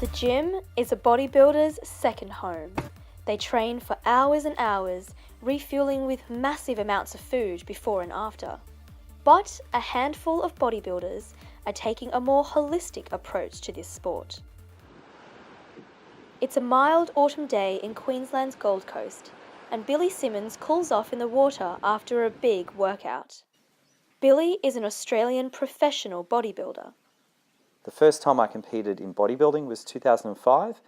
The gym is a bodybuilder's second home. They train for hours and hours, refueling with massive amounts of food before and after. But a handful of bodybuilders are taking a more holistic approach to this sport. It's a mild autumn day in Queensland's Gold Coast, and Billy Simmons cools off in the water after a big workout. Billy is an Australian professional bodybuilder. The first time I competed in bodybuilding was 2005,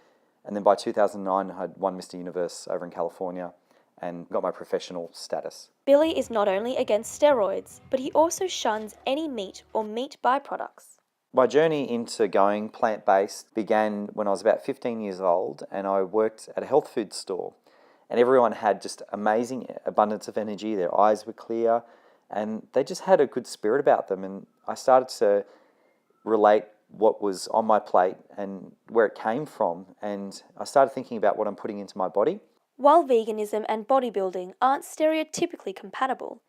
and then by 2009 I had won Mr. Universe over in California and got my professional status. Billy is not only against steroids, but he also shuns any meat or meat byproducts. My journey into going plant-based began when I was about 15 years old, and I worked at a health food store, and everyone had just amazing abundance of energy. Their eyes were clear and they just had a good spirit about them, and I started to relate what was on my plate and where it came from, and I started thinking about what I'm putting into my body. While veganism and bodybuilding aren't stereotypically compatible,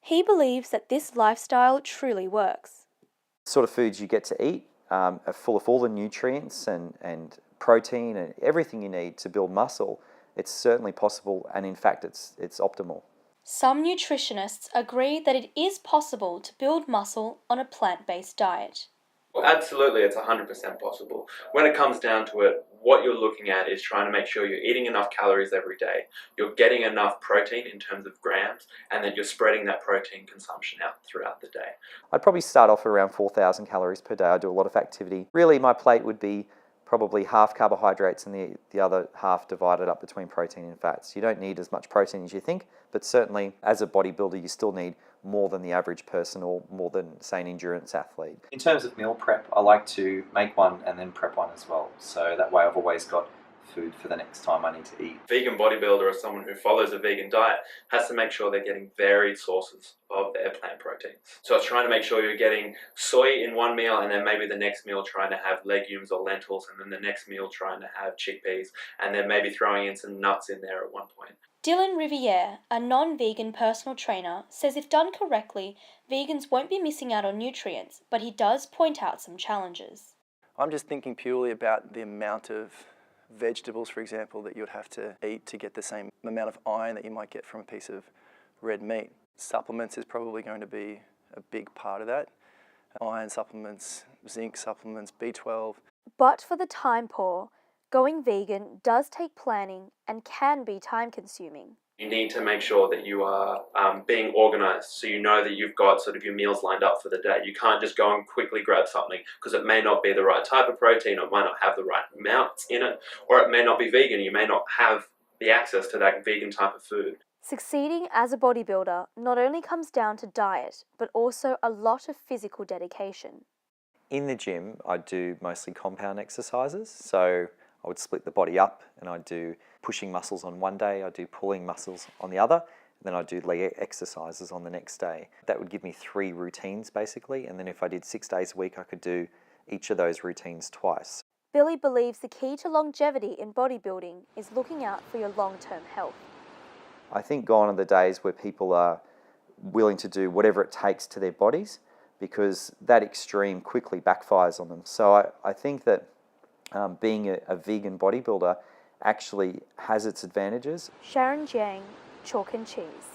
he believes that this lifestyle truly works. The sort of foods you get to eat are full of all the nutrients and protein and everything you need to build muscle. It's certainly possible, and in fact it's optimal. Some nutritionists agree that it is possible to build muscle on a plant-based diet. Well, absolutely, it's 100% possible. When it comes down to it, what you're looking at is trying to make sure you're eating enough calories every day, you're getting enough protein in terms of grams, and that you're spreading that protein consumption out throughout the day. I'd probably start off around 4,000 calories per day. I do a lot of activity. Really, my plate would be probably half carbohydrates and the other half divided up between protein and fats. You don't need as much protein as you think, but certainly as a bodybuilder you still need more than the average person or more than, say, an endurance athlete. In terms of meal prep, I like to make one and then prep one as well. So that way I've always got food for the next time I need to eat. Vegan bodybuilder or someone who follows a vegan diet has to make sure they're getting varied sources of their plant proteins. So it's trying to make sure you're getting soy in one meal, and then maybe the next meal trying to have legumes or lentils, and then the next meal trying to have chickpeas, and then maybe throwing in some nuts in there at one point. Dylan Riviere, a non-vegan personal trainer, says if done correctly, vegans won't be missing out on nutrients, but he does point out some challenges. I'm just thinking purely about the amount of vegetables, for example, that you'd have to eat to get the same amount of iron that you might get from a piece of red meat. Supplements is probably going to be a big part of that. Iron supplements, zinc supplements, B12. But for the time poor, going vegan does take planning and can be time-consuming. You need to make sure that you are being organised, so you know that you've got sort of your meals lined up for the day. You can't just go and quickly grab something because it may not be the right type of protein, or it might not have the right amounts in it, or it may not be vegan. You may not have the access to that vegan type of food. Succeeding as a bodybuilder not only comes down to diet, but also a lot of physical dedication. In the gym, I do mostly compound exercises, so I would split the body up and I'd do pushing muscles on one day, I'd do pulling muscles on the other, and then I'd do leg exercises on the next day. That would give me 3 routines basically, and then if I did 6 days a week, I could do each of those routines twice. Billy believes the key to longevity in bodybuilding is looking out for your long-term health. I think gone are the days where people are willing to do whatever it takes to their bodies, because that extreme quickly backfires on them. So I think that being a vegan bodybuilder actually has its advantages. Sharon Jiang, Chalk and Cheese.